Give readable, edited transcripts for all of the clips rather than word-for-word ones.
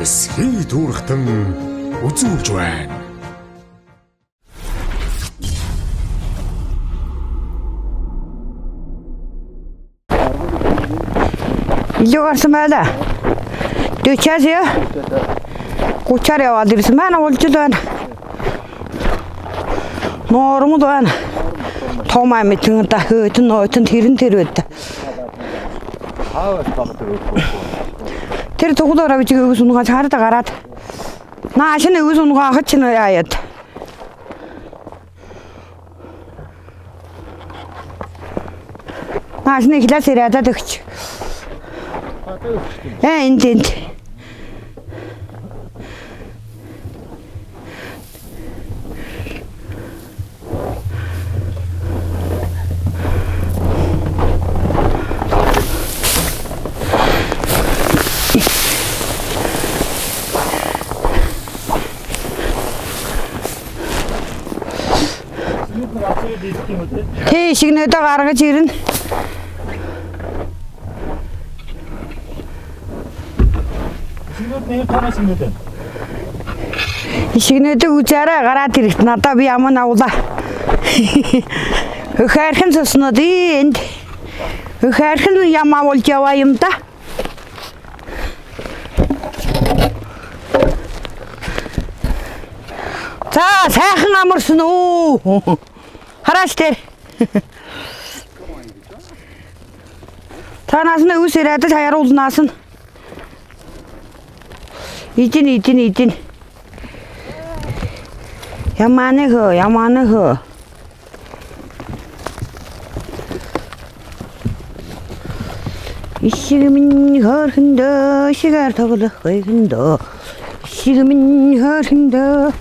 эсхий түүрхтэн үзүүлж байна. Илүү гарсан байна. 40-аас 30-аар яваад ирсэн байна. Улж л байна. Нормод байна. Том амтэн та хөөтөн нойтон тэрэн тэр өд. Тэр тугуулаараа бич өгс унгаа чарда гараад. Наашны өгс унгаа хач нь яаяд. Наашны класс ирээд өгч. Энд. Тэ шигнэдэ гаргаж ирнэ. Шигнэдэг үзээрээ гараад ирэхт надаа би ямар авлаа. Хөрхэн соснод энд. Хөрхэн ямаа болж яваа юм да. За сайхан амарсан уу. Хараач тэр. Танаас нь үс ирээд хаяруулнаас нь. Идин. Ямааны хөө. Ишигмин хөрхөндөө шигээр тоглох хөөндөө. Ишигмин хөрхөндөө.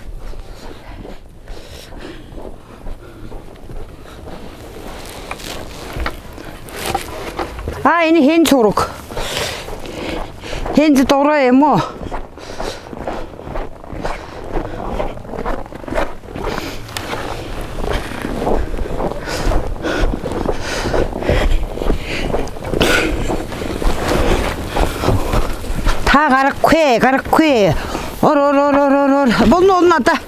Энэ хэн зураг. Хэн дураа юм уу? Та гарахгүй. Ор. Болно надаа.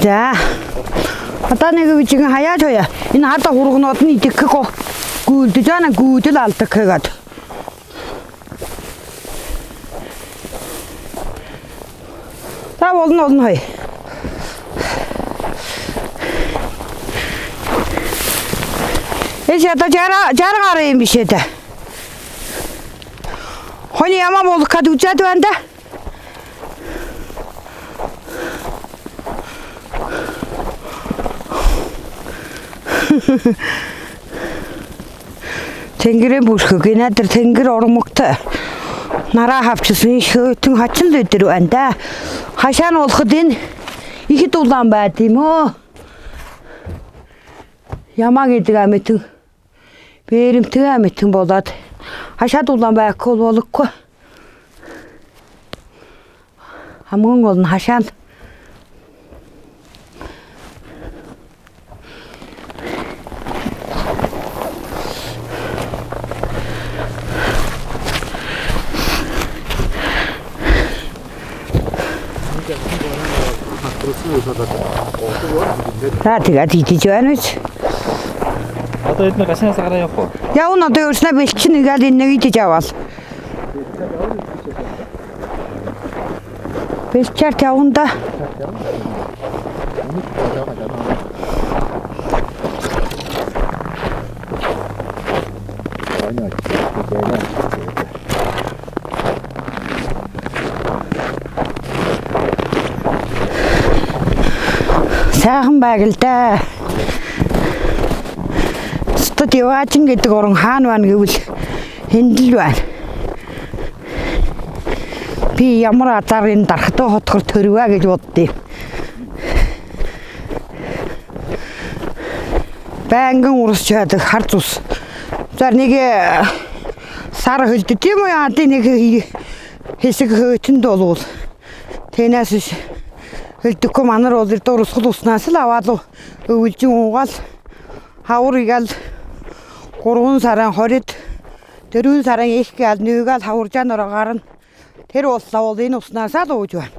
За. Одоо нэг үчиг хаяаж хоё. Энэ хадаа хургнууд нь идэхгүй гүйлдэж байна. Гүйдэл алдаг гэгээд. Та болно хоё. Эсэ одоо жаргаар юм биш ээ. Хоны ямаа болох гэд үзээд байна да. Тэнгэрийн бүрхэг надад тэнгэр ормогтой. Нараа хавчсан хөөтөн хачин л өдөр байна да. Хашаа нь болоход энэ ихэд улаан байд юм уу? Ямаа гэдэг амтэн бэрэмтэн амтэн болоод хашаад улаан байхгүй болохгүй. Хамгийн гол нь хашаа. За тэгээд идэж байна үз. Одоо эдгээр гашаанаас гараа явах уу? Явна одоо өөрснөө бэлчин игээл энэ нэг идэж аваад. Бэлчээрт явна да. Сайхан байг л да. Стод яваачин гэдэг орон хаана байна гэвэл хэндэл байна. Би ямар азарын дарахтай хотгор төрвэ гэж боддیں۔ Байнгын урсч яадаг харц ус. За нэг сар хөлдөд тийм үү? Яа нэг хэсэг хөөтөнд болвол тэнэс хөлдөхгүй манар бол ирдэ урсгал уснаас л аваад өвлжин уугаал хавар игээл 3 сарын 20-д 4 сарын их гээл нүүгээл хаваржаанаар гарна. Тэр боллоо бол энэ уснасаа л ууж байна.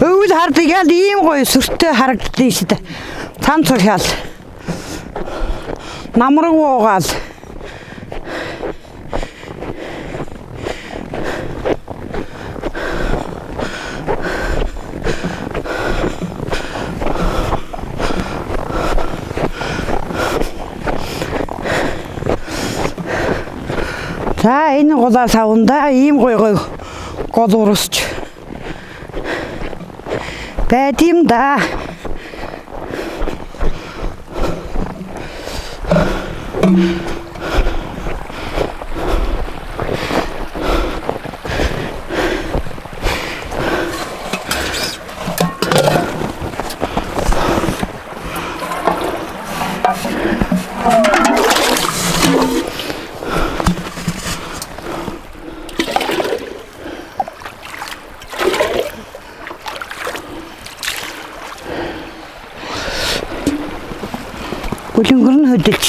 Өвөл хардаг ял ийм гоё сүртэй харагддээ шүү дээ. Цам цохиал. Намраг уугаал. За энэ голоо савнда ийм гоё гол урсч байд юм да. Бүлэнгэр нь хөдөлж.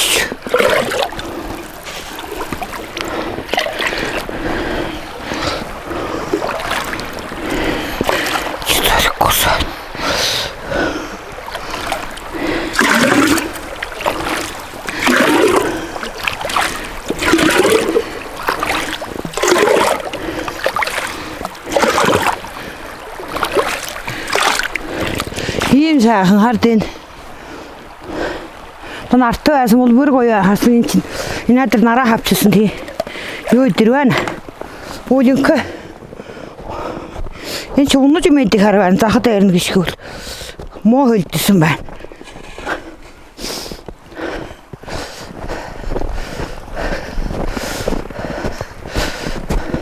Ийм сайхан хардын. Нартай байсан бол бүр гоё харсан чинь энэ надад нараа хавчсан тий. Юу идэр байна? Уулынх. Энэ ч унаж мэдих хараа захад ярина гიშгүүл. Муу хөлдсөн байна.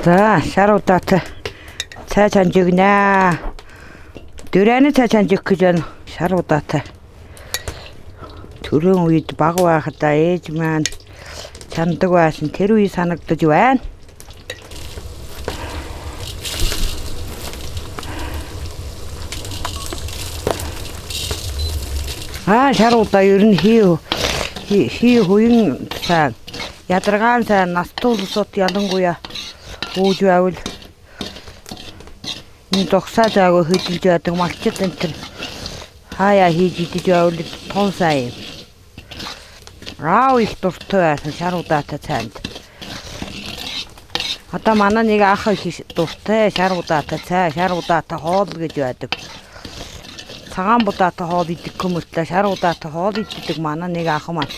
За, шаруудаатай цай чанжигнаа. Дөрөний цай чанжиг гэж байна. Шаруудаатай. Төрөн үед баг байхдаа ээж маань чандаг байсан тэр үе санагдаж байна. Шаруудаа ер нь хий хуйн сайн ядаргаан сайн настуулсууд ялангуяа ууж байвал энэ догсаа заагүй хөдөлж яадаг малчид энэ төр хаяа хийж идэж байвал тун сайн. Рау их дуртай байсан шаруудаатай цайнд. Одоо манай нэг ах их дуртай шаруудаатай цай, шаруудаатай хоол гэж байдаг. Цагаан будаатай хоол идэх хүмүүстээ шаруудаатай хоол иддэг манай нэг ах маань.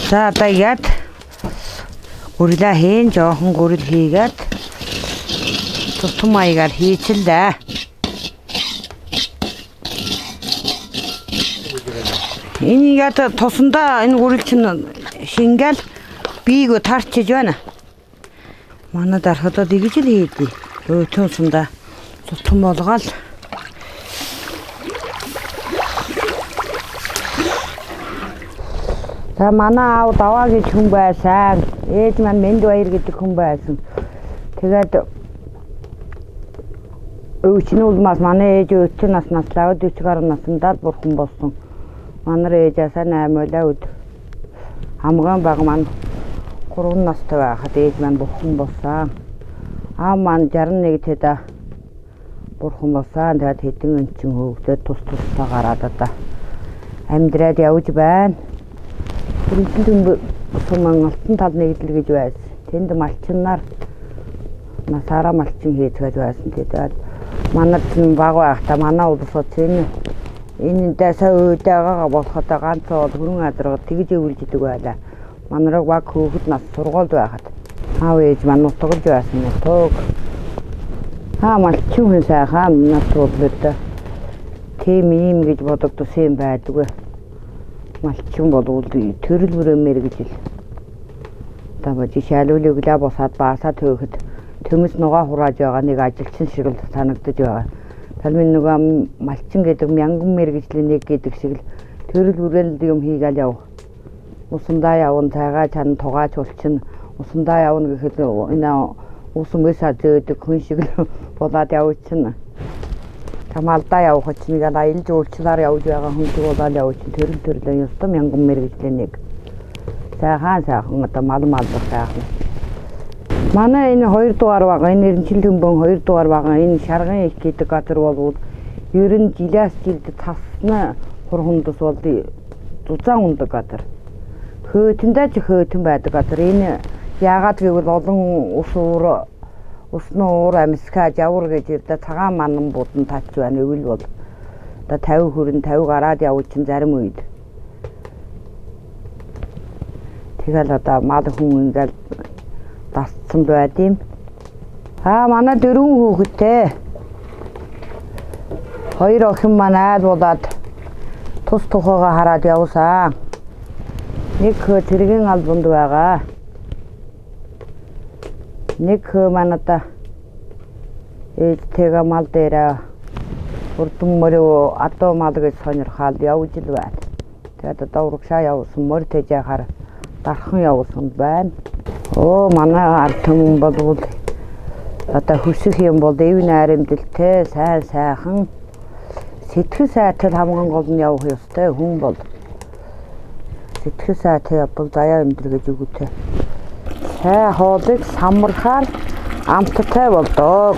За баяад гурилаа хийн жоохон гурил хийгээд тутам маягаар хийчихлээ. Энэ ята тосондоо энэ гурил чинь шингээл биег тарчиж байна. Манай дарахад тэгж л хийдэг. Өтөнсөндөө тутам болгоол. За манай аав даваа гэж хүн байсан. Ээж маань Мэнд Баяр гэдэг хүн байсан. Тэгээд өвчин улмаас манай ээж өвчин наснаас лавд 40 гаруй наснда бурхан болсон. Манай ээжээс 8 өд хамгаан баг маань 3 настай байхад ээж маань бурхан болсон. Аа маань 61 тэд бурхан болсон. Тэгээд хэдэн өнчин хөвгдөд тус тустай гараад одоо амьдраад явж байна. Тэрнтэнд суман алтан тал нэгдэл гэж байсан. Тэнд малчинаар насаараа малчин хийцгээд байсан. Тэгээд манад нь баг байхдаа манай улсууд энэ дэсээ өөдөөгаа болоход ганцаа бол хөрөн азаргад тэгж өвлж идэг байлаа. Манараг баг хөөхд нас сургуульд байхад аав ээж маань нутгалж байсан нутаг. Малчин хүн сайхан нас уудлаа. тийм ийм гэж бодогдсон юм байдгүй. Малчин болвол төрөл бүрэмээр гэж л. Тамаа жишээлбэл өглөө босаад баасаа төөхөд төмөс нугаа хурааж байгаа нэг ажилчин шиг л санагдаж байгаа. Талмын нөгөө малчин гэдэг мянган мэргэжлийн нэг гэдэг шиг л төрөл бүрэл юм хийгээл яв. Усандаа явна цайгаа чан тугаач улчин усандаа явна гэхэд энэ усан мэсаа зөөдөг хүн шиг л болоод явчихна. Тамаалдаа явах чинь нэг аялал жуулчлаар явж байгаа хүн шиг болоод явчих төрөл төрлөө ёстой мянган мэргэжлийн нэг. Сайхан одоо мал сайхан. Манай энэ 2 дугаар байгаа энэ Эрдэнэчил төмбөн 2 дугаар байгаа энэ шарган их гэдэг газар бол ер нь жилээс жилд тасна хурхундас бол зузаан ундаг газар. Хөөтөндөө ч хөөтөн байдаг газар. Энэ яагаад гэвэл олон усны уур амьсгаа жавар гэж ирдэ цагаан манан будан тач байна өвөл бол. Одоо 50 хүрэн 50 гараад явуулчин зарим үед. Тэгэл одоо мал хүн ингээл дасцсан байд юм. Манай 4 хүүхэдтэй. 2 охин манай айл болоод тус тухайгаа хараад явсан. Нэг хөө тэргийн албанд байгаа. Нэг хөө манайда ээжтэйгээ мал дээрээ урдун мөрөө адуу мал гэж сонирхоод явж л байна. Тэгээд одоо урагшаа явсан мөр тэжэхаар дархан явсан байна. Манай ард түмэн болвол одоо хүсэх юм бол эв найрамдалтай сайхан сэтгэл сайтай хамгийн гол нь явах ёстой хүн бол сэтгэл сайтай бол заяа өндөр гэж үгтэй. Сай хоолыг самархаар амттай болдог.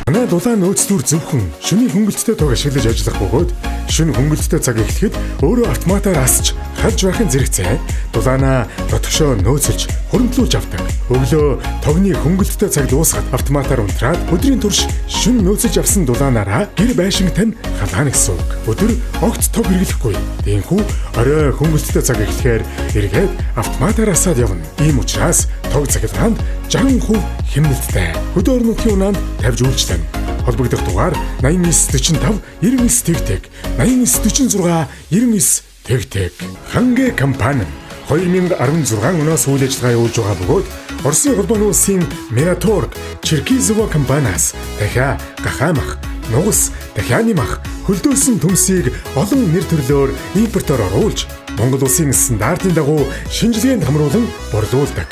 Манай дулаан нөөцлүр зөвхөн шөнийн хөнгөлөлтөд тог ашиглаж ажиллах бөгөөд шөнө хөнгөлөлтөд цаг эхлэхэд өөрөө автоматаар асч халж байхын зэрэгцээ дулаанаа дотгошоо нөөцөлж хуримтлуулж авдаг. Өглөө тогны хөнгөлөлтөд цаг дуусгаад автоматаар унтраад өдрийн турш шөнө нөөцөж авсан дулаанаараа гэр байшингтай халаана гэсэн үг. Өдөр огт тог хэрэглэхгүй. Тиймээс орой хөнгөлөлтөд цаг эхлэхээр эргээд автоматаар асаад явна. Ийм учраас тог цахилгаанд 60% хэмнэлттэй. Хөдөө орон нутгийн унаанд тавьж үйлчлэнэ. Холбогдох дугаар 8945 99 8946 99 тэгтэг. Хангэ компани 2016 оноос үйл ажиллагаа явуулж байгаа бөгөөд Оросын холбооны улсын Miratorg, Черкизово компаниас дахиа гахаамах, нугас, дахианы мах, хөлдөөсөн төмсийг олон нэр төрлөөр импортоор оруулж Монгол улсын стандартын дагуу шинжилгээнд хамруулан борлуулдаг.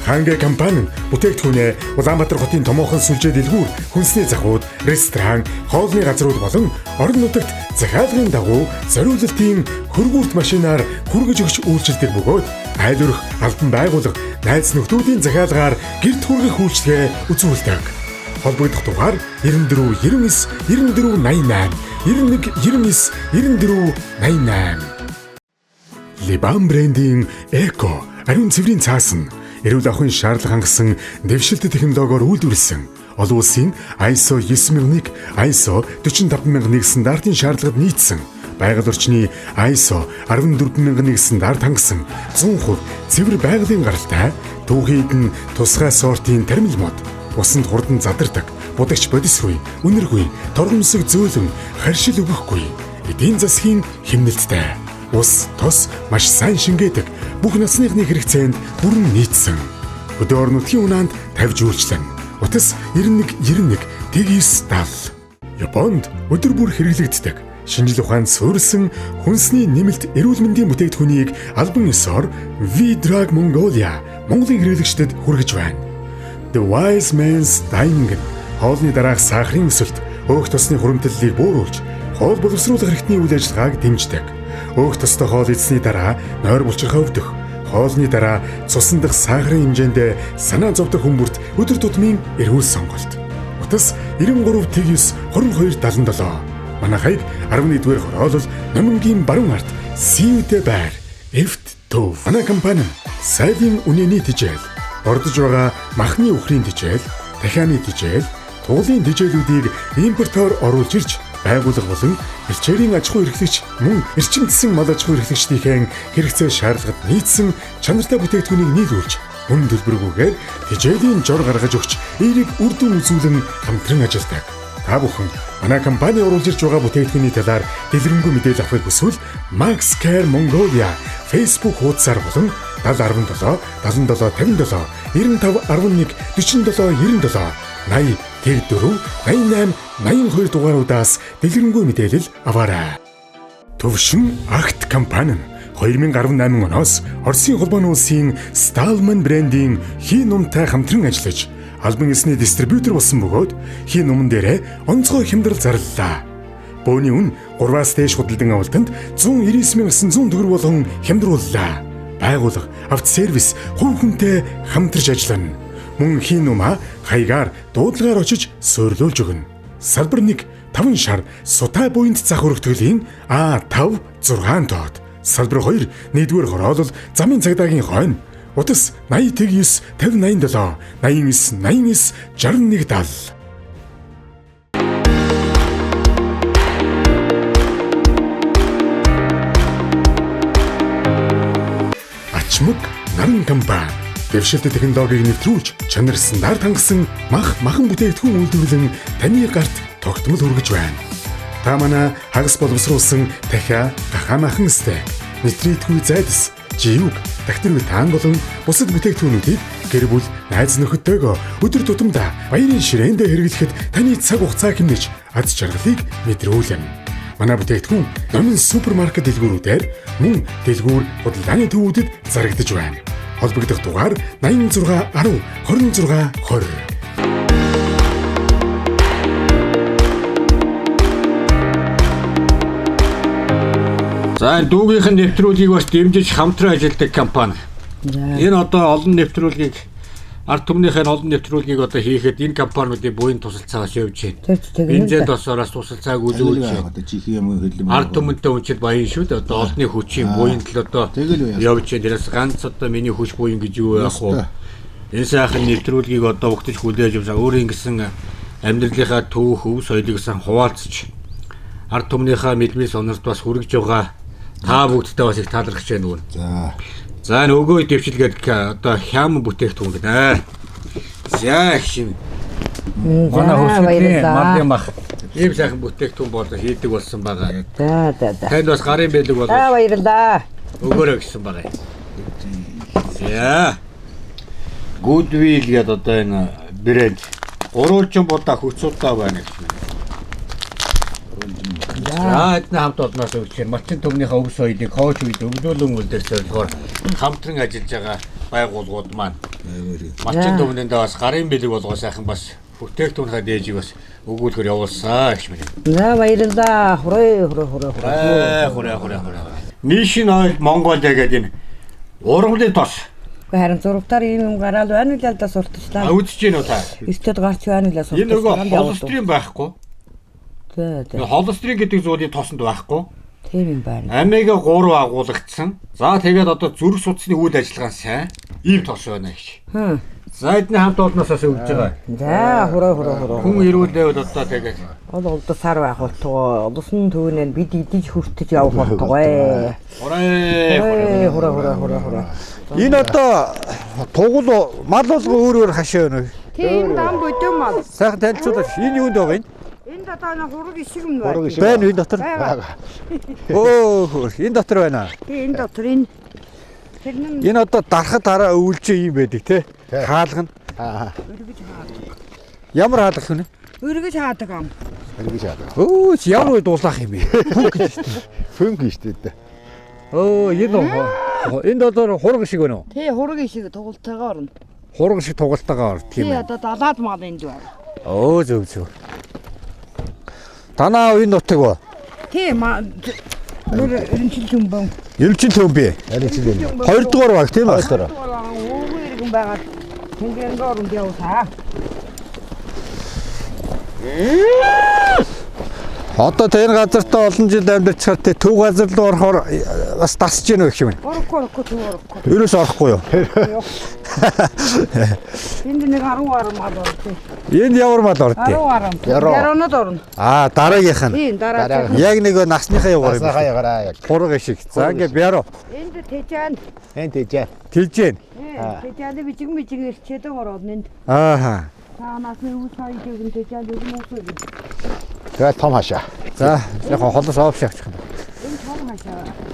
Хангэ компани бүтээгдэхүүнээ Улаанбаатар хотын томоохон сүлжээ дэлгүүр, хүнсний захууд, ресторан, хоолны газрууд болон орон нутагт захиалгын дагуу зориулалтын хөргүүрт машинаар хүргэж өгч үйлчилдэг бөгөөд айл өрх албан байгууллага, найз нөхдүүдийн захиалгаар гэрт хүргэх үйлчилгээ үзүүлдэг. Холбогдох дугаар 94 99 94 88 91 99 94 88. Liban брендийн Эко ариун цэврийн цаасан эрүүл ахуйн шаардлага хангасан дэвшилт технологиор үйлдвэрлэсэн олон улсын ISO 9001, ISO 45001 стандартын шаардлагад нийцсэн байгаль орчны ISO 14001 стандарт хангасан 100% цэвэр байгалийн гаралтай түүхийд нь тусгай сортын тармил мод усанд хурдан задардаг будагч бодисгүй үнэргүй торгомсог зөөлөн харшил өгөхгүй эдийн засгийн хэмнэлттэй ус тос маш сайн шингээдэг бүх насныхны хэрэгцээнд бүрэн нийцсэн хөдөө орон нутгийн унаанд тавьж үйлчлэн утас 91 9970 Японд өдөр бүр хэрэглэгддэг шинжил ухаанд суурилсан хүнсний нэмэлт эрүүл мэндийн бүтээгдэхүүнийг албан ёсоор V-Drug Mongolia Монголын хэрэглэгчдэд хүргэж байна. The Wise Man's Dining хоолны дараах сахарын өсөлт өөх тосны хуримтлалыг бууруулж хоол боловсруулах хэрэгтний үйл ажиллагааг дэмждэг. Өөх тостой хоол идсний дараа нойр булчирхай өвдөх, хоолны дараа цусан дахь сахарын хэмжээнд санаа зовдох хүмүүрт өдөр тутмын эрүүл сонголт. Утас 93-9-2277. Манайхыг 11-р хороолол Номингийн баруун ард Сивдэ байр Эвт төв. Манай компани сайдын үнэний тэжээл, ордож байгаа махны үхрийн тэжээл, дахианы тэжээл, туулын тэжээлүүдийг импортоор оруулж ирж байгууллага болон элчээрийн аж ахуй эрхлэгч мөн эрчим засгийн мал аж ахуй эрхлэгчдийн хэрэгцээ шаардлагад нийцсэн чанартай бүтээгдэхүүнийг нийлүүлж Мөн төлбөргүйгээр хичээлийн жор гаргаж өгч эерэг үр дүн үзүүлэн хамтран ажилладаг. Та бүхэн манай компани оруулж ирж байгаа бүтээгдэхүүний талаар дэлгэрэнгүй мэдээлэл авахыг хүсвэл Max Care Mongolia Facebook хуудасаар болон 017 77 57 95 11 47 97 80 84 88 82 дугааруудаас дэлгэрэнгүй мэдээлэл аваарай. Төвшин Акт компани нь 2018 оноос Оросын холбооны улсын Stallman брендийн хий нумтай хамтран ажиллаж албан ёсны дистрибьютор болсон бөгөөд хий нуман дээрээ онцгой хямдрал зарлалаа. Бөөний үн 3-аас дээш худалдан авалтанд 199,900 төгрөг болгон хямдрууллаа. Байгууллага, автосервис, хувь хүнтэй хамтарч ажиллана. Мөн хий нумаа хаягаар дуудлагаар очиж суйрлуулж өгнө. Салбар 1 5 шар Сутай буйнд зах өргөтгөлийн А5 6 тоод. Салбар 2 1-р хороолол замын цагдаагийн хойно. Утас 80-9 5087 89 89 6170. Ачмаг наран компани дэвшилт технологиг нэвтрүүлж чанар стандарт хангасан махан бүтээгдэхүүн үйлдвэрлэн таны гарт тогтмол хүргэж байна. Та манай хагас боловсруулсан дахиа гахамахан стейк, нитритгүй зайдас, живг, дахтэргүй таан болон бусад бүтээгдэхүүнүүдийг гэр бүл найз нөхөдтэйгөө өдөр тутамдаа баярын ширээндээ хэрэглэхэд таны цаг хугацаа хэмнэж аз жаргалыг мэдрүүлнэ. Манай бүтээгдэхүүн номын супермаркет дэлгүүрүүдээр мөн дэлгүүр худалдааны төвүүдэд зарагдаж байна. Холбогдох дугаар 86 10 26 20. За дүүгийнх нь нэвтрүүлгийг бас дэмжиж хамтран ажилладаг компани. Энэ одоо олон нэвтрүүлгийг ард түмнийхээ олон нэвтрүүлгийг одоо хийхэд энэ компаниудын буян тусалцаагаас явж байна. Энэ зэд осоороос тусалцааг үзүүлж байна. Одоо чихийн юм хэллээ. Ард түмэнтэй унчид баян шүү дээ. Одоо олонний хүчийн буян л одоо явж байна. Тэрээс ганц одоо миний хүч буян гэж юу яах вэ? Энэ сайхан нэвтрүүлгийг одоо өгтөж хүлээж авсан өөрийн гэсэн амьдралынхаа түүх, өв соёлыг сан хуваалцж ард түмнийхээ мэдмэл сонорт бас хүргэж байгаа. Та бүгдтэй бас их таалархаж байна үн. За нөгөө дэвшилгээд одоо хям бүтээгдэхүүн гэнэ. За их шин. Манай хөсгөлийн мандын мах ийм сайхан бүтээгдэхүүн болоо хийдэг болсон байгаа. За. Танд бас гарын бэлэг болоо. Баярлалаа. Өгөөрэй гэсэн байгаа. За. Goodwill гэдэг одоо энэ брэнд гурвалжин будаа хөцөлтөө байна гэх юм. За эдний хамт олноос өвчээр малчин төмнийхээ өв соёлыг хоош үед өвлүүлэн үлдэх зорилгоор хамтран ажиллаж байгаа байгууллагууд маань малчин төмнөндөө бас гарын бэлэг болгоо сайхан бас бүтээгдэхүүнээ дээжийг бас өгүүлэхээр явуулсан гэж байна. За баярлалаа. Хүрээ. Mission Oil Mongolia гэдэг энэ ургамлын тос. Харин зургатаар юм гараал байна л да сурталчлаа. Үзэж гин үү та? Өсtöд гарч байна л сурталчлаа. Энэ нөгөө холстрим байхгүй. За. Холстрим гэдэг зүйлийн тосонд байхгүй. Тийм юм байна. Омега 3 агуулгдсан. За тэгээд одоо зүрх судасны үйл ажиллагаа сайн. Ийм тос байна гэж. За эдний хамт олноосоо өгж байгаа. За хүрээ. Хүн ирүүлээд одоо тэгээд Олд сар байх болтгоо. Олсон түүнээ бид идэж хүртэж явах болтгоо. Хүрээ. Энэ одоо тугал мал болгоо өөрөөр хашаа байна. Тийм дан бодом мал. Сайхан танилцуулаач. Энэ юунд байгаа юм? Энэ дотор хураг ишиг юм байна. Байна энэ дотор. Оо, энэ дотор байна. Тийм энэ дотор энэ. Энэ одоо дарахад дараа өвлжээ юм байдаг те. Хаалгана. Ямар хаалгах вэ? Өргөж хаадаг юм. Оо, ямар үед дуулах юм бэ? Фөнг шүү дээ. Оо, энэ дотор хураг шиг байна уу? Тий, хураг ишиг тугалтайгаа орно. Хураг шиг тугалтайгаа орно тийм Тий, ээ. одоо далаад мал энд байна. Оо, зөв. Танаа энэ нутаг ба. Тий, эренчил юм бан. Ерөнхий төмбө. Хоёрдугаар баг тийм ээ. Өвгөр иргэн байгаа. Тэнгэрэн орон яваа. Одоо тэр газартаа олон жил амьдарчаар тэ төв газар руу орохоор бас тасж гэнэ гэх юм. Орохгүй. Ерөөс орохгүй юу? Энд нэг 10 гаруй мал орсон. Энд ямар мал 10 ордё? гаруй. Яруунд орно. Дараагийнх нь. Тийм дараа. Яг нэг насныхаа яваар юм. Ягараа яг. Хурга шиг. За ингээд бяруу. Энд тэжэн. Энд тийж. Тилжэн. Тэжэнд бичиг ирчээд ороод энд. Ааха. Таанаас нь үс хайж өгөн тэжэнд өгөн үсээ. Тэгээд том хашаа. За яг холоос оовш авчих юм. Энэ том хашаа.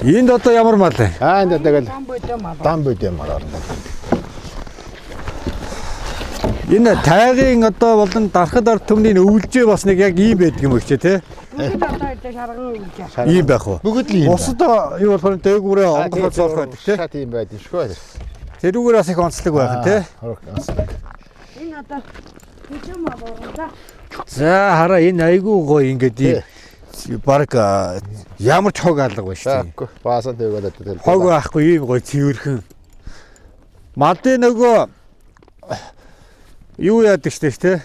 Энд одоо ямар мал вэ? Энд тэгэл Том бөдөө мал. дан бүдэ мал орно. Энэ тайгийн одоо болон дарахад ард түмний өвлжээ бас нэг яг ийм байдаг юм өгчээ те. Бүгд одоо энэ шарган үлжээ. Ийм байх уу? Бүгд л юм. Бусад юу болохоор дээгүүрээ онгоход соох байдаг те. Шат юм байдаг шүү. Тэрүүгээр бас их онцлог байх те. Энэ одоо тэжэн мал орно. За хараа энэ айгүй гоё ингээд ийм баг ямар ч хог алга байна шүү дээ. Баасан тэгээд Хог байхгүй ийм гоё цэвэрхэн. Мадын нөгөө юу яадаг штэ те.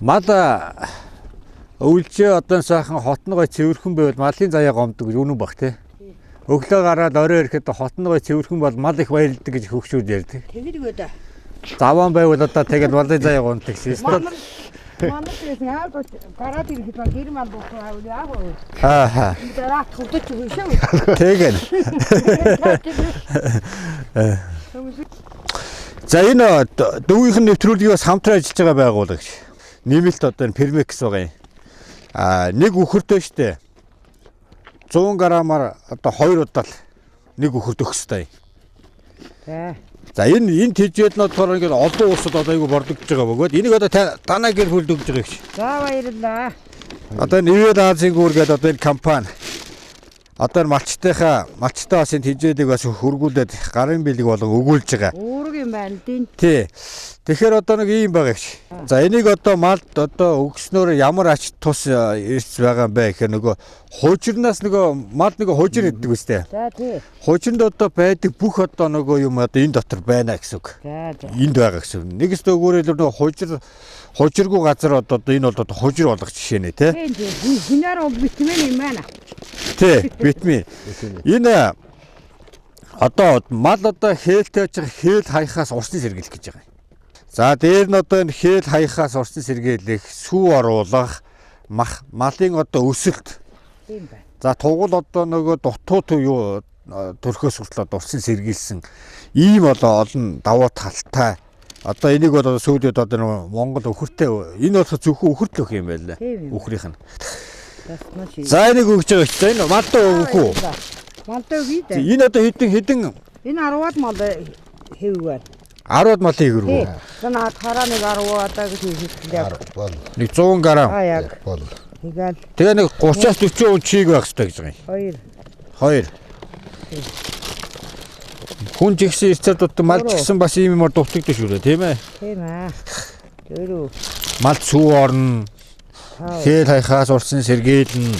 Мал өвлжээ одоо сайхан хотногой цэвэрхэн байвал малын заяа гомдог гэж үнэн баг те. Өглөө гараад орой ирэхэд хотногой цэвэрхэн бол мал их баярлдаг гэж хөгшүүд ярьдаг. Тэгэргүй дээ. Заван байвал одоо тэгээд малын заяа гомдог систем. Манай тийм яа гараад ирэхэд бол гэр мал болох аа яг уу. Аа. Дараа хөвдөж өгсөн. Тэгэн. За энэ дөвийнх нь нэвтрүүлгийг бас хамтран ажиллаж байгаа байгуулагч. Нэмэлт одоо энэ Пермекс байгаа юм. Нэг үхэртэй штэ. 100 грамаар одоо 2 удаа нэг үхэрт өгөх ёстой. За энэ тэжээд нь болохоор ингээд олон улсад одоо айгу бордогдож байгаа бөгөөд энийг одоо танаа гэр бүлд өгж байгаа гэж. За баярлалаа. Одоо Нэвэд Азийн гүүр гэдэг одоо энэ компани одоо малчтайхаа малчтай бас энэ тэжээдийг бас хөргүүлээд гарын бэлэг болон өгүүлж байгаа. Үүрэг юм байна тийм. Тий. Тэгэхээр одоо нэг юм байгаа гэж. За энийг одоо малд одоо өгснөөр ямар ач тус ирс байгаа юм бэ гэхээр нөгөө хужирнаас нөгөө мал нөгөө хужир гэдэг үстэй. За тий. Хужинд одоо байдаг бүх одоо нөгөө юм одоо энэ дотор байна гэсэн үг. За. Энд байгаа гэсэн. Нэгс өгөөрэй нөгөө хужиргүй газар одоо энэ бол одоо хужир болгох жишээ нэ тий. Тийм. Хинаар битмэн юм байна. Тий, битми. Энэ одоо мал одоо хээлтэй байж хээл хаяхаас урсны сэргийлэх гэж байгаа. За дээр нь одоо энэ хээл хаяхаас урсны сэргийлэх, сүү оруулах, малын одоо өсөлт. Тийм байна. За тугал одоо нөгөө дутуу юу төрхөөс хүртэл одоо урсны сэргийлсэн ийм олон давуу талтай. Одоо энийг бол сүүлд одоо Монгол өхөртэй энэ бол зөвхөн өхөртлөх юм байл. Өхрийнх нь. За энийг өгч байгаа ч энэ малдаа өгөх үү? Малдаа өгье дээ. Энэ одоо хэдэн Энэ 10-аад мал хэвгүй. 10-аад малын хөргөө. Энэ хараа нэг 10-аад гэж хэлсэн. Нэг 100 грамм. Яг. Тэгэл. Тэгээ нэг 30-аас 40 он чиг байх хэрэгтэй гэж байгаа юм. 2. Хүн жигсэн ирцээр дут мал жигсэн бас ийм юмар дутагдаж шүү дээ, тийм ээ? Тийм аа. Дөрөв. Мал сүү орно. Хээл хаяхаас урсан сэргийлнэ.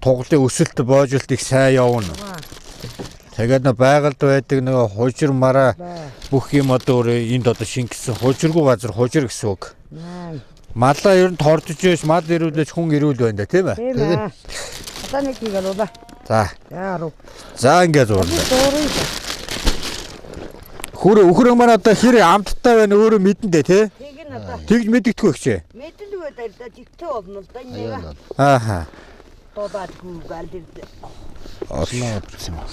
Туглын өсөлт боожилт их сайн явна. Тэгээд нэг байгальд байдаг нэг хужир мараа бүх юм одоо энд одоо шингэсэн хужиргүй газар хужир гэсэн үг. Малаа ер нь тордож байж мал ирүүлж хүн ирүүл байна да тийм ээ. Тэгээд одоо нэг хийгээл уу. За. Яаруу. За ингээд зурлаа. Өхөр маань одоо хэр амттай байна өөрөө мэдэндээ тий. Тэг ин одоо. Тэгж мэддэггүй хчээ. Мэдэлгүй даа жигтэй болно л да энэ. Ааха. Тодадгүй галдэр. Осноо гэсэн юм.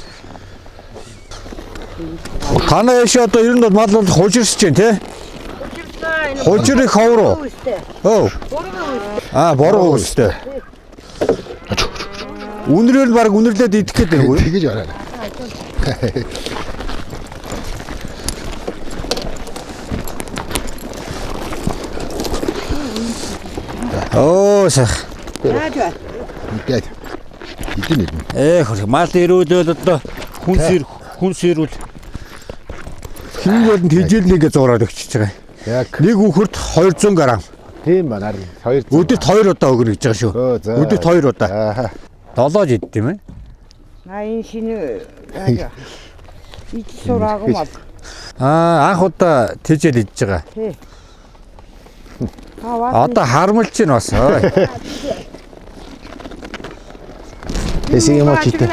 Танаа яш одоо ер нь мал бол хужирсэж байна тий. Хужирыг ховроо. Оо. Боргоо үстэй. Үнрэл баг үнэрлээд идэх гээд байна уу? Тэгэж ороо. Оо сах. Яа. Ингээд. Идэв. Хөр мал ирүүлэл одоо хүнс ирүүл. Хингээд тэжээлнийгээ зураад өгчөж байгаа. Яг нэг үхэрт 200 г. Тийм байна. 200. Өдөрт 2 удаа өгнө гэж байгаа шүү. Өдөрт 2 удаа. Аа. 7 жид тийм ээ. Энэ шинэ ич сураагүй мал. Анх удаа тэжээл идж байгаа. Тий. Одоо харамлж байна бас. Тэсийг юм уу чийтэй.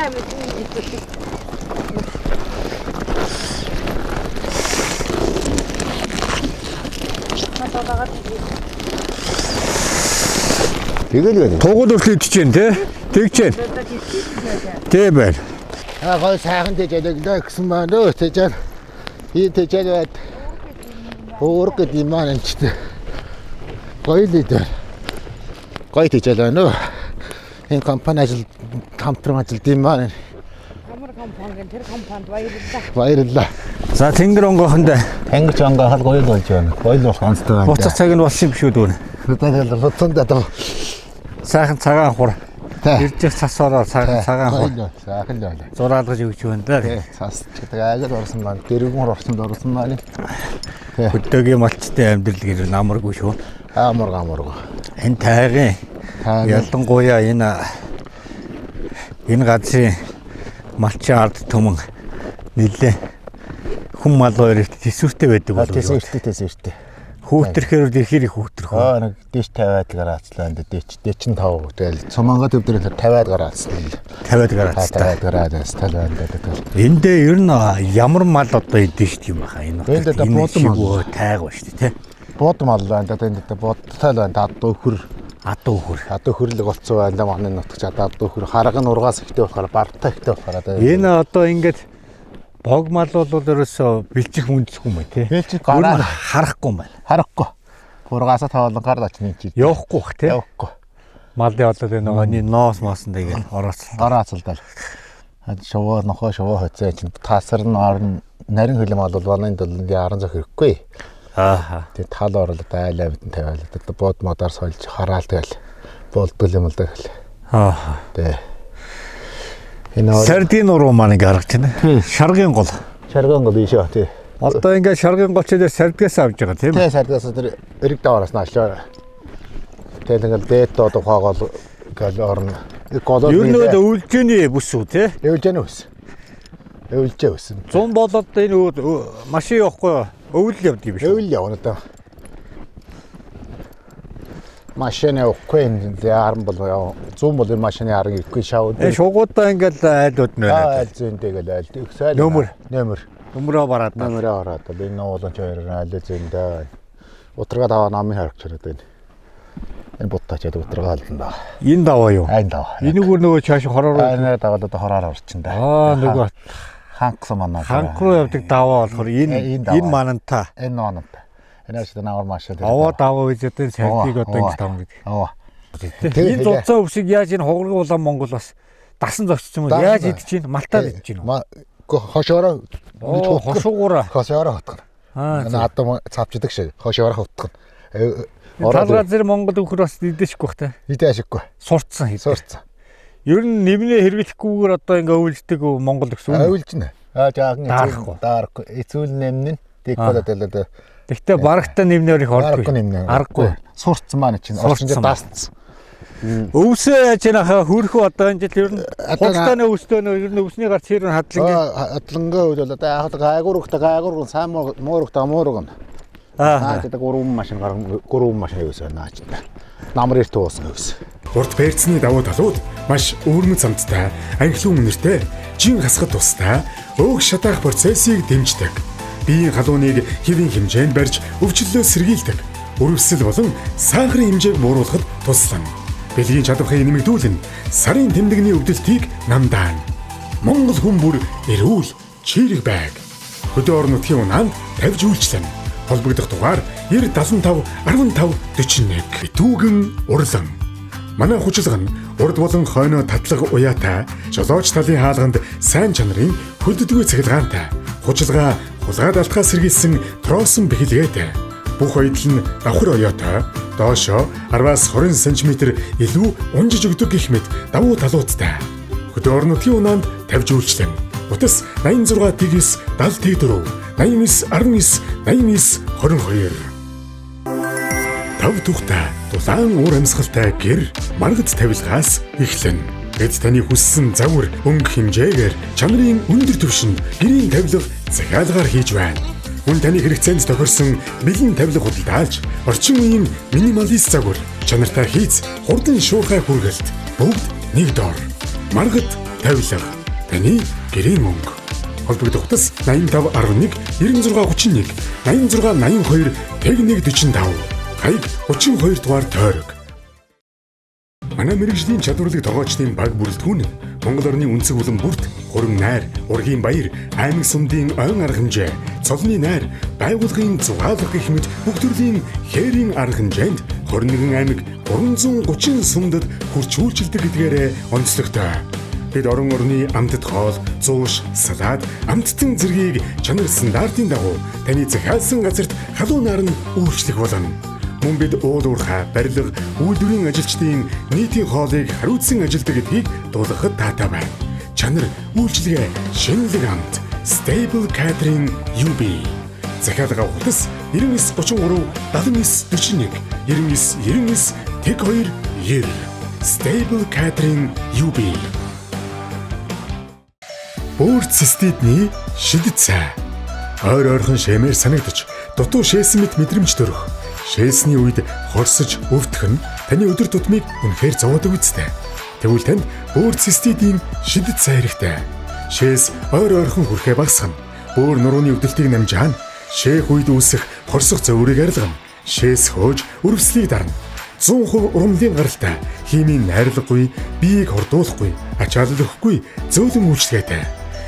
Тэгэл. Тугуул өрхөд идэж дээ. Тэгж дээ. Тэ байна. Гой сайхан тэжээлээ гэсэн байна. Тэжээл. И тэжээлээд өөр гэд юм аа энэ ч. Гой лидер. Гой тэжээл байна. Энэ компани ажил хамтран ажилд юм аа. Ямар компани тэр компанид баярлалаа. Баярлалаа. За тэнгэр онгохонд Тэнгэрч ангаахал гоё болж байна. Гоё л онцтой байна. буцах цаг нь болсон юм шүү дүүн. Тэгэл хоцонд одоо Сайхан цагаан хур. Иржих цасаараа цагаан хур. сайхан л байна. Зураалгаж өгч байна да. Цас ч гэдэг агад орсон маань дэрэгүн орсонд орсон маань. Хөдөөгийн малчтай амьдрал гэр намаргүй шүү. Амарга. Энэ тайгын ялангуяа энэ газрын малчин ард түмэн нэлээ хүм мал хоёрт төсвөртэй байдаг болов уу? Тэсэртэй. Хүүтэрхээр дэрхэр их хүүтэрх. Нэг дэш 50-аад гараацлаа энэ дэч нь 5. Тэгэл цумангаа төвдрөл 50-аад гараацлаа. 50-аад гараацлаа. 50-аад гараад стал байна гэдэг. Эндээ ер нь ямар мал одоо идэв шүү дээ юм баха энэ. Энд одоо буудам мал тайга ба шүү дээ тий. Буудам мал байна. Одоо энд будтай л байна. Адуу хөрлөг болцсон байна. Манай нутагч адуу хөр харга нь ургаас ихтэй болохоор бартай ихтэй болохоор одоо энэ одоо ингээд бог мал бол ерөөсөө бэлчих үндэсгүй юм тий. Бэлчих гараа харахгүй юм байна. харахгүй. Ургаасаа тоолон гар очны чи. Явахгүй бах тий. Явахгүй. Малын одоо энэ нөгөө ноос моосондоо ингээд Гараацалдал. Шовоо нохоо шовоо хоцоо чинь таасар нь орн нарийн хөлөм бол бананд бол яран зөх хэрэггүй. Ааха. Тэгээ тал орлоо айлаа битэн тавиал. Одоо бод модаар сольж хараал тэгэл болдгол юм л да гэл. Ааха. Тэ. Энэ Сардин уруу маань ингээд харагч байна. Шаргын гол. шарган гол ийшээ тий. Одоо ингээд шаргын голч дээр сардгаас авж байгаа тийм Тэ сардгаас тэр эрэг давараас наашаа. Тэгэл ингээд бет одоо хаагол гал орно. Голоо. Ер нь өвлжэний бүс үү тий. Өвлжэний ус. Өвлжээ ус. 100 болоод энэ машин явахгүй өвл явдаг юм шүү. Өвл явна одоо. Машин явахгүй энэ яран бол 100 бол машины арга ирэхгүй шавд. Шугуудаа ингээд айлууд нэ. Айл зүйнтэйг л айл. Ихсэл. Нөмрөө бараад. Би нуулан чойр айл зүйндээ. Утрага даваа намын харагч ирээд байна. Энэ буттачаад утрага алдан да. Энэ даваа юу? Айн даваа. Энийг нөгөө чааш хороор. Айн даваад одоо хороор орчин да. Нөгөө хангсан манаа. ханх руу явдаг даваа болохоор энэ мананта. Энэ мананта. Энэс навар машин. Аваа даваа үедэд сардыг одоо ингэ тавна гэдэг. Аваа. Энэ зузаан өвсийг яаж энэ хугаргын улаан Монгол бас дасан зогссон юм уу? Яаж идэж чинь? Малтаад идэж чинь үү? Хошоороо хошуугаараа. Хошоороо утгана. Надад цавчдаг шиг хошоороо утгана. Талгаа зэрэг Монгол өвхөр бас идэшгүй бах та. Идэ ашиггүй. Сурцсан. Ер нь нэмнээ хэрэглэхгүйгээр одоо ингээ өвлждөг Монгол гэсэн үг. Өвлжнэ. Жаахан даарахгүй. Эцүүл нэмнэн диккодод л. Тэгтээ барагтаа нэмнээр их ордгүй. Аргагүй. Сурцсан маань чинь орчин дээр даасцсан. Өвсөө яаж яахаа хөрхөө одоо энэ жил ер нь хултааны өвстөө ер нь өвсний гарч хэрэг хадлангаа үйл одоо яг гайгуурган сайн муурган. Тэгээд гурван машин өвсөө наач. Намар эрт уусан өвс. Урд бэрцний давуу талууд маш өвөрмөц амттай, анхлын үнэртэй, жин хасгад тустай, өг шатаах процессыг дэмждэг. Биеийн халууныг хэвийн хэмжээнд барьж өвчлөлөө сэргийлдэг. Өрөвсөл болон сахарын хэмжээг бууруулахад туслана. Бэлгийн чадварыг нэмэгдүүлэн сарын тэмдэгний өвдөлтийг намдаана. Монгол хүн бүр эрүүл, чирэг байг. Хөдөө орон нутгийн унаанд тавьж үйлчлэнэ. Холбогдох дугаар 975 15 41. Битүүгэн урлан. Манай хүчилгэн урд болон хойноо татлага уяатай, жолооч талын хаалганд сайн чанарын хөдөлгөө цахилгаантай. Хүчилгаа хулгайд алтгаа сэргийлсэн тросон бэхэлгээтэй. Бүх ойдол нь давхар оёотой, доошоо 10-аас 20 см илүү унжиж өгдөг гэх мэт давуу талуудтай. Хөдөө орон нутгийн унаанд тавьж үйлчлэн. Утас 86 тэгс 70 84 89 19 22. Тав тухтай дулаан уур амьсгалтай гэр маргад тавилгаас эхлэн. Гэд таны хүссэн загвар өнгө хэмжээгээр чанарын өндөр түвшинд гэрийн тавилга захиалгаар хийж байна. Хүн таны хэрэгцээнд тохирсон бэлэн тавилга худалдаалж орчин үеийн минималист загвар чанартай хийц хурдан шуурхай хүргэлт бүгд нэг доор. Маргад тавилга таны гэрийн мөнгө. Холбогдох утас 85 11 96 31 86 82 5145 хаяг 32 дугаар тойрог. Манай мэрэгжлийн чадварлаг тогоочдын баг бүрэлдэхүүн нь Монгол орны үнцэг улам бүрт хурим найр, ургийн баяр, аймаг сумдын ойн арга хэмжээ, цолны найр, байгууллагын зугаалга гэх мэт бүх төрлийн хээрийн арга хэмжээнд 21 аймаг 330 сумдад хүрч үйлчилдэг гэдгээрээ онцлогтой. Бид орон орны амтд хоол, зууш, салаад, амттан зэргийг чанар стандартын дагуу таны захиалсан газарт халуунаар нь үйлчлэх болно. Мөн бид уул уурхай, барилга, үйлдвэрийн ажилчдын нийтийн хоолыг хариуцсан ажилдаг гэдгийг дуулгахад таатай байна. Чанар, үйлчилгээ, шинэлэг амт, Stable Catering UB. Захиалга утас 99 33 79 41 99 99 12 90. Stable Catering UB. Бөөрт циститний шидэт цай. Ойр ойрхон шэмээр санагдаж, дутуу шээсэн мэт мэдрэмж төрөх. Шээсний үед хорсож өвдөх нь таны өдөр тутмыг үнэхээр зовоодог үстэй. Тэгвэл танд бөөрт циститийн шидэт цай хэрэгтэй. Шээс ойр ойрхон хүрхээ багасгана. Бөөр нурууны өвдөлтийг намжаана. Шээх үед үүсэх хорсох зоврыг арилгана. Шээс хөөж өрөвслийг дарна. 100% ургамлын гаралтай, химийн найрлаггүй, биеийг хордуулахгүй, ачаалал өгөхгүй, зөөлөн үйлчлэгээтэй.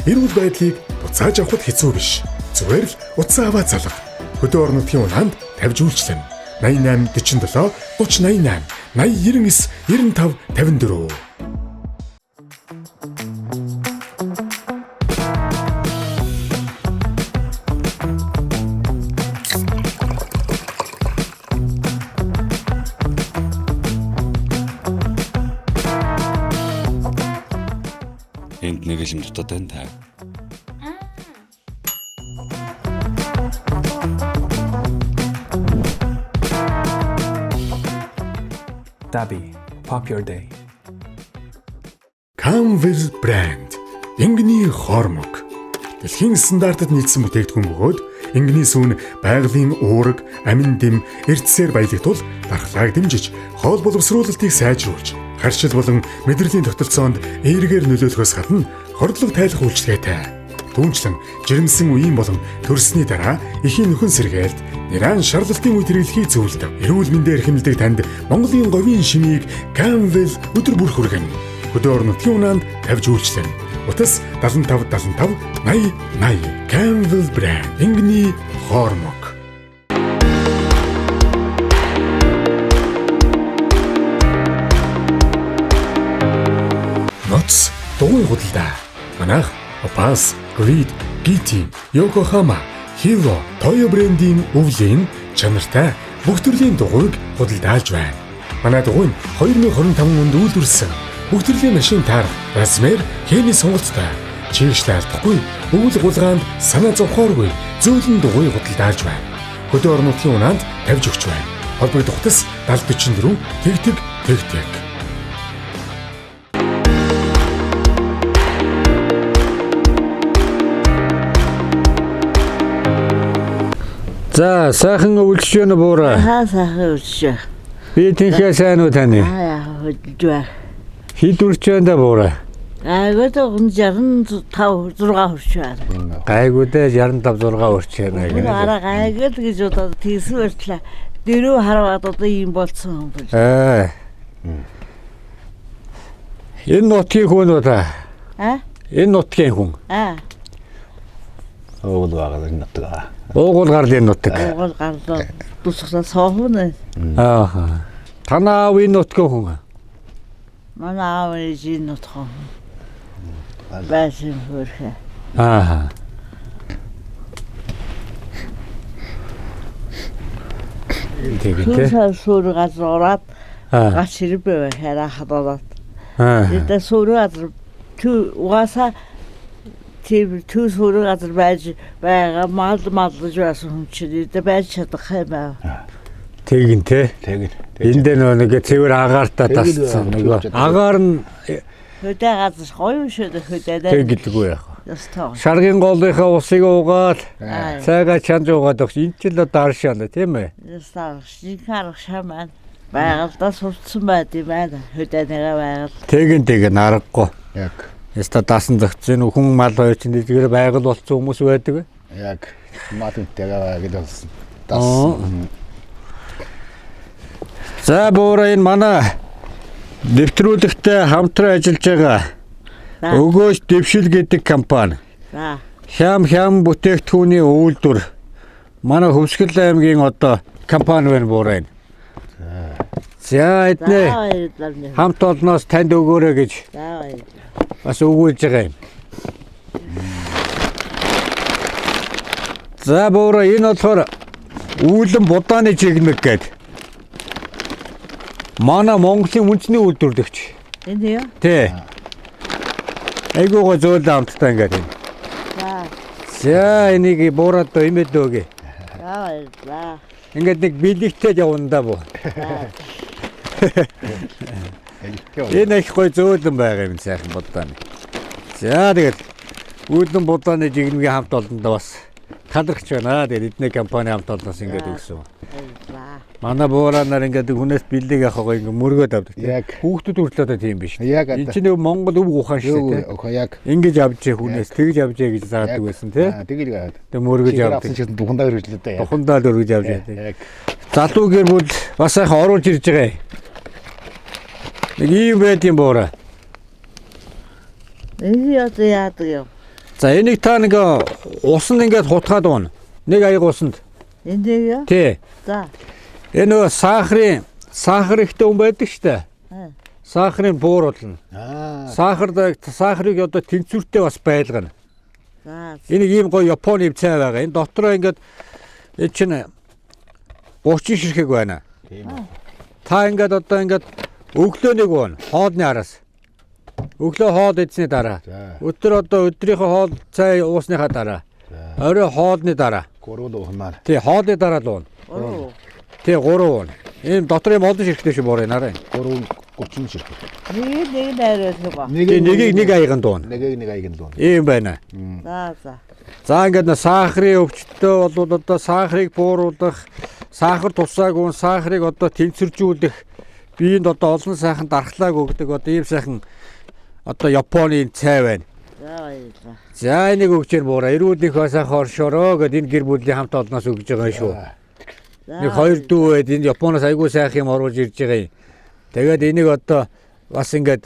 Эрүүл байдлыг буцааж авахд хэцүү биш. Зүгээр л утсаа аваа залга. Хөдөө орон нутгийн улаанд тавьж үйлчлэнэ. 88 47 30 88 80 99 95 54. Энд нэг л юм дутаад байна та. Dabi, pop your day. Camville брэнд Ингний хормог. Дэлхийн стандартад нийцсэн бүтээгдэхүүн бөгөөд Ингний сүүн байгалийн уураг, амин дэм, эрдэсээр баялагтуул дархлааг дэмжиж, хоол боловсруулалтыг сайжруулж, харшил болон мэдрэлийн тогтолцоонд эергээр нөлөөлөхөөс гадна хордлого тайлах үйлчлэгээтэй. Түүнчлэн жирэмсэн үеийн болон төрсний дараа эхийн нөхөн сэргээлт, нэран шарлалтын үе хэрэглэхийг зөвлөдөг. Эрүүл мэндээр хэмнэлдэг танд Монголын говийн шимийг Camville өдөр бүр хүргэнэ. Хөдөө орон нутгийн унаанд тавьж үйлчлэнэ. Утас 75 75 80 80 Camville брэнд Ингний хормог. Ноц дугуй худалдаа. Манайх Опас, Grid, GT, Yokohama, Hilo, Toyo брендийн өвлийн чанартай бүх төрлийн дугуйг худалдаалж байна. Манай дугуй нь 2025 онд үйлдвэрлэсэн бүх төрлийн машин таарах, размер, хэмжээний сонголттой. Чийгшлээ алдахгүй, өвөл гулгаанд санаа зовхооргүй зөөлөн дугуй худалдаалж байна. Хөдөө орон нутгийн унаанд тавьж өгч байна. Холбогдох утас 7044 тэгтэг. За, сайхан өвлөж байна буура. Сайхан өвлөж. Би тэнхээ сайн уу таны? Өвлөж байна. Хэд үрч байна да буура? Гайгууд 65 6 хүрч байна. Гайгуудаа 65 6 хүрч байна гэнэ. Араа гайгууд гэж удаа тийсэн байтлаа. Дөрөв хараад одоо ийм болцсон юм бол. Энэ нутгийн хүн үү та? Энэ нутгийн хүн. Өвөл байгаа нутгаа. Уугуул гарлын нутаг. Уугуул гарлаа. Тусгасаа соохон. Ааха. Танаа аавын нутгийн хүн. Манай аавын жин нутгаа. Баасан хөрхэ. Ааха. Тэгэнтэй. Сүүр газар ороод гач хэрэг хараа хадаад. Тэгээд сүүр газар угаасаа тэр сүүр газар байж байгаа малж байсан хүн чинь байж чадах юм байна. Тэгэнтэй. Энд нэг цэвэр агаартай тасцсан нөгөө агаар нь хөдөө газар гоё шүү дээ хөдөө. Тэгэлгүй яах. Шаргын голынхаа усыг уугаад цайгаа чанж уугаад өгч энэ ч л одоо аршаана тийм ээ. Шинхаар шамаа байгалдаа сурцсан байд юм байна. Хөдөө нэгэ байгаль. Тэгэн аргагүй. Яг. Яста даасан зөгцөн хүн мал хоёр чинь дэлгэр байгаль болсон хүмүүс байдаг. Яг математикагаа гэдэг тасан. За буура энэ манай нэвтрүүлэгтээ хамтран ажиллаж байгаа Өгөөж дэвшил гэдэг компани. За. Хям бүтээгдэхүүний үйлдвэр манай Хөвсгөл аймгийн одоо компани байна буура энэ. За эднээ хамт олноос танд өгөөрэй гэж бас өгүүлж байгаа юм. За буура энэ болохоор үүлэн будааны чигмэг гэдэг. Манай Монголын үндэсний үйлдвэрлэгч. Энэ юу? Тий. Айгуугаа зөөлөн амттай ингээд юм. За энийг буураад имэд өгье. За. Ингээд нэг бэлэгтэй явна да буу. Энэ их гой зөөлөн байгаа юм сайхан будааны. За тэгээд үүлэн будааны жигмгийн хамт олондоо бас талархж байна. Тэгээд эдний компани хамт олноос ингээд өгсөн. Манай буураар ингээд хүнээс бэлэг авах гоё ингээд мөргөөд авдаг. Хүүхдүүд хүртэл тийм биш. Энд чинь Монгол өв ухаан шүү дээ. Ингэж авч хүнээс тэгж авч гэж заадаг байсан тий. Тэгэл тэг мөргөж авдаг. Бухандаа өргөжлөө дээ. Бухандаа өргөж авч яадаг. Залуу гэр бүл бас сайхан оруулж ирж байгаа юм. Нэг ийм байт юм буураа. Энэ яадаг юм. За энийг та нэг усанд ингээд хутгаад уuna. Нэг аяг усанд. Энд юу? Тий. За. Энэ нөгөө сахар ихтэй хүн байдаг штэ. Сахарын буур болно. Сахарыг одоо тэнцвэртэй бас байлгана. За. Энийг ийм гоё Японы цай байгаа. Энэ дотроо ингээд энэ чинь 30 ширхэг байна. Тийм үү. Та ингээд одоо ингээд өглөөнийг уuna. Хоолны араас. Өглөө хоол идсний дараа. Өдөр одоо өдрийнхөө хоол цай уусныхаа дараа. Орой хоолны дараа. 3 уухмаар. Тий, хоолны дараа л уuna. Тий, 3 уuna. Ийм дотор юм олон ширхтэй шүү бороо нараа. 3-30 ширхэг. Нэг найруулсан ба. Нэгийг нэг аяганд уuna. Нэг аяганд уuna. Ийм байна. За. За ингээд сахарын өвчтөй бол одоо сахарыг бууруулах, сахар тусаагүй сахарыг одоо тэнцвэржүүлэх, биеинд одоо олон сайхан дархлааг өгдөг одоо ийм сайхан одоо Японы цай байна. За энийг өгчээр буураа. Эрүүлийнхөө сайхан оршороо гэд энэ гэр бүлийн хамт олноос өгж байгаа шүү. Нэг хоёр дүү байд энэ Японоос айгүй сайхан юм оруулж ирж байгаа юм. Тэгээд энийг одоо бас ингээд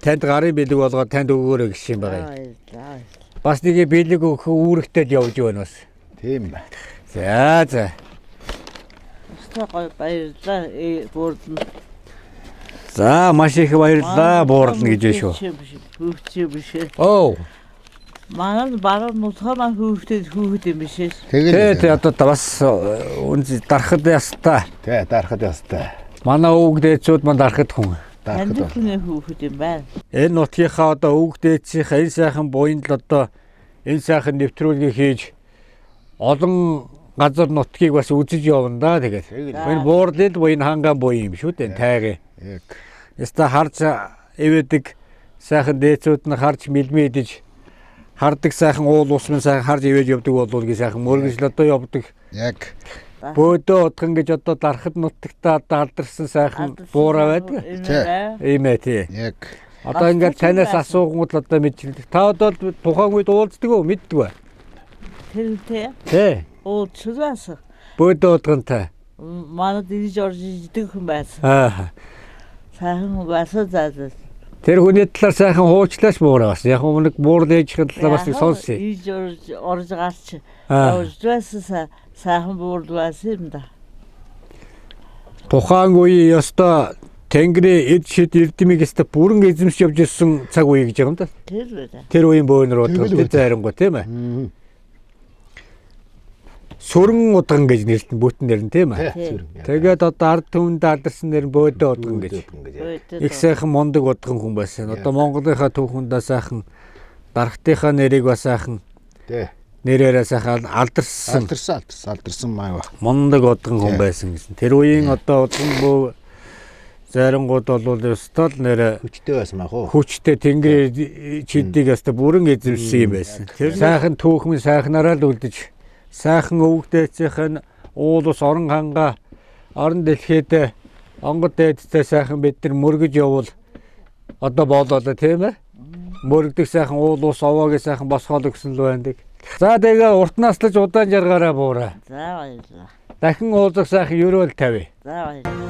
танд гарын бэлэг болгоод танд өгөөрэй гэж юм байгаа юм. Бас нэг бэлэг өгөх үүрэгтэй явж байна бас. Тийм байна. За. Стогой баярлалаа буурдан. За маш их баярлалаа буурдан гэж шүү. Хөвчөө биш. Оо. Манай баруун нутгаар хүүхэд юм биш. Тэгээд одоо бас үнэ дарахад ястаа. Тий, дарахад ястаа. Манай өвөг дээдсүүд мань дарахад хүн. Дарахад хүүхэд юм байна. Энэ нутгийнхаа одоо өвөг дээдсийн энэ сайхан буйнд л одоо энэ сайхан нэвтрүүлгийг хийж олон газар нутгийг бас үзэж явна да тэгээд. Энэ буурлын буйн ханган буйн юм шүү дээ тайгын. Яста харж ивэдэг сайхан дээдсүүд нь харж мэлмэдэж хардаг сайхан уул усмын сайхан харж ивэж явдаг болов гэж сайхан мөргөжл одоо явдаг. Яг. Бөөдөө утган гэж одоо дарахад нутагтаа алдарсан сайхан буураа байдаг. Ийм ээ тий. Яг. Одоо ингээд танаас асуугууд л одоо мэдчихдэг. Та одоо тухайн үед уулздаг уу мэддэг вэ? Тэр тий. Уулзсан. Бөөдөө утгантай. Манай дэрж орж идэг хүн байсан. Сайхан байсан заа. Тэр хүний талаар сайхан хуучлаач буураа бас. Яг нэг буурлын ээжийн талаар бас сонсъё. Иж орж гарч. Оржвэсээ сайхан буурлаасан юм да. Тухайн үе ёстой Тэнгэрийн эд шид эрдэмийг ёстой бүрэн эзэмшиж явж ирсэн цаг үе гэж юм да. Тэр үеийн бөөнөр утгатай зайрангуй тийм ээ. Сүрэн удган гэж нэрлэн бүтэн нэр нь тийм ээ. Тэгээд одоо ард түмэнд алдарсан нэр нь бөөдөө удган гэж. Их сайхан мундаг удган хүн байсан. Одоо Монголынхаа түүхэндээ сайхан дарахтынхаа нэрийг бас сайхан нэрээрээ сайхан алдарсан маа. Мундаг удган хүн байсан гэсэн. Тэр үеийн одоо удган бөө зайрангууд бол ёстой л нэрэ хүчтэй байсан маа хөө. Хүчтэй Тэнгэрийн чидийг ёстой бүрэн эзэмшсэн юм байсан. Тэр сайхан түүхэн сайхнараа л үлдэж сайхан өвгдээцийнхэн уул ус орон ханга орон дэлхийд онгод дээдтэй сайхан бид нар мөргөж явуул одоо болоо тийм ээ. мөрөгдөг сайхан уул ус овоог сайхан босгоод өгсөн л байдаг. За тэгээ урт наслаж удаан жаргаараа буураа. За баярлалаа. Дахин уулзах сайхан ерөөл тавь. За баярлалаа.